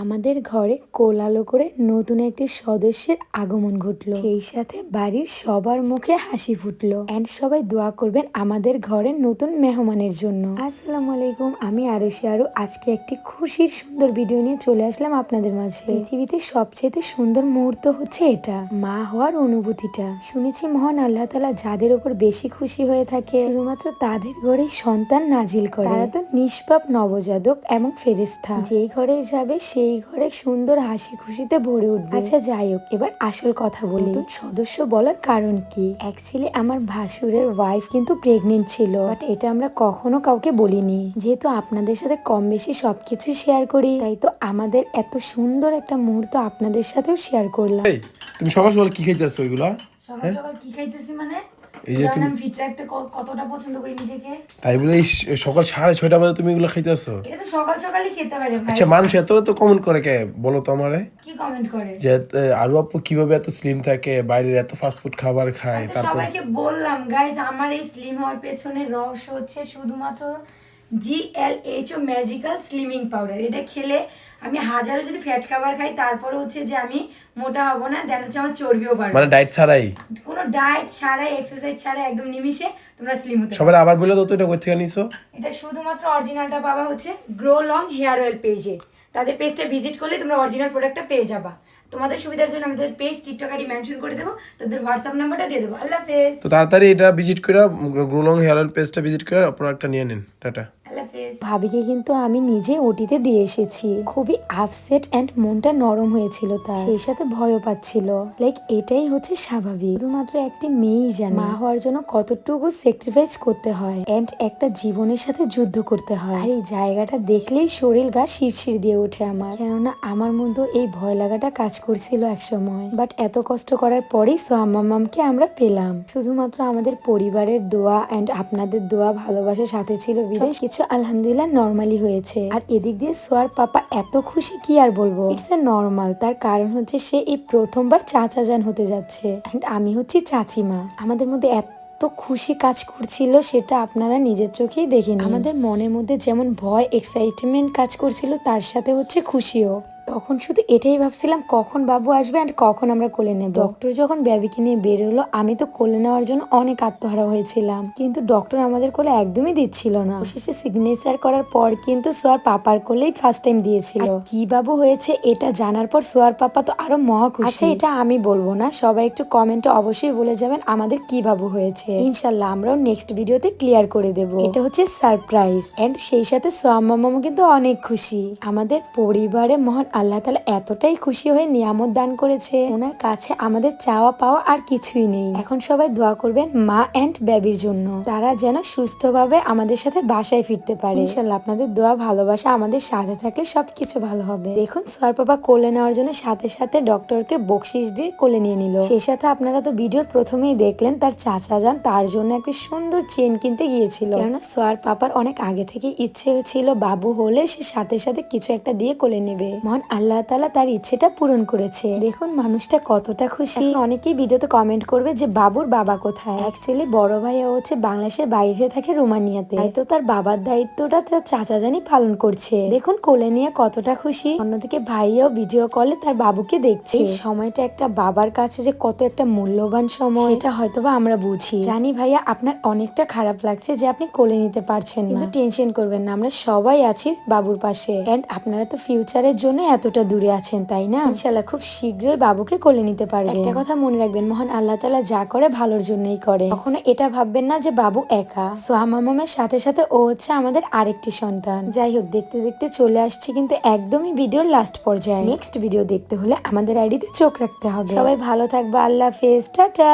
আমাদের ঘরে কোলাহল করে নতুন একটি সদস্যের আগমন ঘটলো, সেই সাথে বাড়ির সবার মুখে হাসি ফুটলো। এন্ড সবাই দোয়া করবেন আমাদের ঘরের নতুন মেহমানের জন্য। আসসালামু আলাইকুম, আমি আরশি আরু। আজকে একটি খুশির সুন্দর ভিডিও নিয়ে চলে আসলাম আপনাদের মাঝে। পৃথিবীতে সবচেয়ে সুন্দর মুহূর্ত হচ্ছে এটা, মা হওয়ার অনুভূতিটা। শুনেছি মহান আল্লাহ তাআলা যাদের উপর বেশি খুশি হয়ে থাকে শুধুমাত্র তাদের ঘরে সন্তান নাজিল করে। তারা তো নিষ্পাপ নবজাতক এবং ফেরেশতা, যেই ঘরে যাবে সেই ঘরে সুন্দর হাসি খুশিতে ভরে উঠবে। আচ্ছা যাই হোক, এবার আসল কথা বলি। নতুন সদস্য বলার কারণ কি? অ্যাকচুয়ালি আমার ভাসুরের ওয়াইফ কিন্তু প্রেগনেন্ট ছিল, বাট এটা আমরা কখনো কাউকে বলিনি। যেহেতু আপনাদের সাথে কম বেশি সবকিছু শেয়ার করি, তাই তো আমাদের এত সুন্দর একটা মুহূর্ত আপনাদের সাথেও শেয়ার করলাম। তুমি সকাল সকাল কি খাইতেছো? এগুলা সকাল সকাল কি খাইতেছি মানে? এই যে তুমি ফিট রাখতে কতটা পছন্দ করি নিজেকে, তাই বলে এই সকাল 6:30 বাজে তুমি এগুলো খাইতেছো? এটা তো সকাল সকালই খেতে হয় রে ভাই। আচ্ছা, মানুষ এত তো কমেন্ট করে কে বলো তো আমারে? কি কমেন্ট করে যে আরু আপু কিভাবে এত স্লিম থাকে, বাইরের এত ফাস্ট ফুড খাবার খায়? আমি তো তারপর সবাইকে বললাম গাইস, আমার এই স্লিম হওয়ার পেছনে রহস্য হচ্ছে শুধুমাত্র GLHO ম্যাজিক্যাল স্লিমিং পাউডার। এটা খেলে আমি হাজারো যদি ফ্যাট খাবার খাই তারপরে হচ্ছে যে আমি মোটা হব না, দেন হচ্ছে আমার চর্বিও বাড়বে। মানে ডায়েট ছাড়াই, কোনো ডায়েট ছাড়াই, এক্সারসাইজ ছাড়াই একদম নিমিষে তোমরা স্লিম হতে পারো। সবাই আবার বলে দাও তো এটা কই থেকে নিছো? এটা শুধুমাত্র অরিজিনালটা পাবা হচ্ছে গ্রো লং হেয়ার অয়েল পেজে। তাদের পেজটা ভিজিট করলে তোমরা অরিজিনাল প্রোডাক্টটা পেয়ে যাবা। তোমাদের সুবিধার জন্য আমাদের পেজ টিকটক আইডি মেনশন করে দেবো, তাদের হোয়াটসঅ্যাপ নাম্বারটা দিয়ে দেবো। আল্লাহ হাফেজ। তো তাড়াতাড়ি এটা ভিজিট করে গ্রোলং হেয়ার অয়েল পেজটা ভিজিট করে প্রোডাক্টটা নিয়ে নিন। টাটা। ভাবিকে কিন্তু আমি নিজে ওটিতে দিয়ে এসেছি। খুবই আপসেট এন্ড মনটা নরম হয়েছিল তার, সেই সাথে ভয়ও পাচ্ছিল। লাইক এটাই হচ্ছে স্বাভাবিক, শুধুমাত্র একটি মেয়েই জানে মা হওয়ার জন্য কতটুকু স্যাক্রিফাইস করতে হয় এন্ড একটা জীবনের সাথে যুদ্ধ করতে হয়। আর এই জায়গাটা দেখলেই শরীর গা শিরশির দিয়ে ওঠে আমার, কেননা আমার মধ্যে এই ভয় লাগাটা কাজ করছিল এক সময়। বাট এত কষ্ট করার পরেই সোহাম্মামকে আমরা পেলাম। শুধুমাত্র আমাদের পরিবারের দোয়া এন্ড আপনাদের দোয়া ভালোবাসার সাথে ছিল বিদেশ কিছু আলহামদুলিল্লাহ নরমালি হয়েছে। আর এদিক দিয়ে সোয়ার পাপা এত খুশি কি আর বলবো, ইটস এ নরমাল। তার কারণ হচ্ছে সে এই প্রথমবার চাচা জান হতে যাচ্ছে এন্ড আমি হচ্ছি চাচিমা। আমাদের মধ্যে এত খুশি কাজ করছিল সেটা আপনারা নিজের চোখেই দেখেন। আমাদের মনের মধ্যে যেমন ভয়, এক্সাইটমেন্ট কাজ করছিল, তার সাথে হচ্ছে খুশিও। তখন শুধু এটাই ভাবছিলাম কখন বাবু আসবে এন্ড কখন আমরা কোলে নেব। ডক্টর যখন বেবিকে নিয়ে বের হলো, আমি তো কোলে নেওয়ার জন্য অনেক আত্মহারা হয়েছিলাম, কিন্তু ডক্টর আমাদের কোলে একদমই দিচ্ছিল না। শেষে সিগনেচার করার পর কিন্তু সোয়ার পাপার কোলেই ফার্স্ট টাইম দিয়েছিল। কি বাবু হয়েছে এটা জানার পর সোয়ার পাপা তো আরো মহা খুশি। আচ্ছা, এটা আমি বলবো না, সবাই একটু কমেন্টে অবশ্যই বলে যাবেন আমাদের কি বাবু হয়েছে। ইনশাল্লাহ আমরাও নেক্সট ভিডিওতে ক্লিয়ার করে দেব। এটা হচ্ছে সারপ্রাইজ এন্ড সেই সাথে সোয়া মামাও কিন্তু অনেক খুশি। আমাদের পরিবারে মহান আল্লাহ তাআলা এতটাই খুশি হয়ে নিয়ামত দান করেছে, ওনার কাছে আমাদের চাওয়া পাওয়া আর কিছুই নেই। এখন সবাই দোয়া করবেন মা এন্ড বেবির জন্য, তারা যেন সুস্থভাবে আমাদের সাথে বাসায় ফিরতে পারে। ইনশাআল্লাহ আপনাদের দোয়া ভালোবাসা আমাদের সাথে থাকলে সবকিছু ভালো হবে। দেখুন সোয়ার পাপা কোলে নেওয়ার জন্য সাথে সাথে ডক্টরকে বকশিশ দিয়ে কোলে নিয়ে নিল। সেই সাথে আপনারা তো ভিডিওর প্রথমেই দেখলেন তার চাচা যান তার জন্য একটি সুন্দর চেন কিনতে গিয়েছিল, কেননা সোয়ার পাপার অনেক আগে থেকে ইচ্ছে ছিল বাবু হলে সে সাথে সাথে কিছু একটা দিয়ে কোলে নেবে। মহান আল্লাহ তাআলা তার ইচ্ছেটা পূরণ করেছে। দেখুন মানুষটা কতটা খুশি। অনেকেই ভিডিওতে কমেন্ট করবে যে বাবুর বাবা কোথায়। অ্যাকচুয়ালি বড় ভাইয়া হচ্ছে বাংলাদেশের বাইরে থাকে, রোমানিয়াতে, তাই তো তার বাবার দায়িত্বটা তার চাচা জানি পালন করছে। দেখুন কোলে নিয়ে কতটা খুশি। অন্যদিকে ভাইয়াও ভিডিও কলে তার বাবুকে দেখছে। এই সময়টা একটা বাবার কাছে যে কত একটা মূল্যবান সময়, সেটা হয়তোবা আমরা বুঝি। জানি ভাইয়া আপনার অনেকটা খারাপ লাগছে যে আপনি কোলে নিতে পারছেন না, কিন্তু টেনশন করবেন না, আমরা সবাই আছি বাবুর পাশে। এন্ড আপনারা তো ফিউচারের জন্য এতটা দূরে আছেন, তাই না? ইনশাআল্লাহ খুব শীঘ্রই বাবুকে কোলে নিতে পারবেন। একটা কথা মনে রাখবেন, মহান আল্লাহ তাআলা যা করে ভালোর জন্যই করে। কখনো এটা ভাববেন না যে বাবু একা। সোহা মামামের সাথে সাথে ও হচ্ছে আমাদের আরেকটি সন্তান। যাই হোক, দেখতে দেখতে চলে আসছি কিন্তু একদমই ভিডিওর লাস্ট পর্যায়ে। নেক্সট ভিডিও দেখতে হলে আমাদের আইডিতে চোখ রাখতে হবে। সবাই ভালো থাকবে, আল্লাহ হাফেজ, টাটা।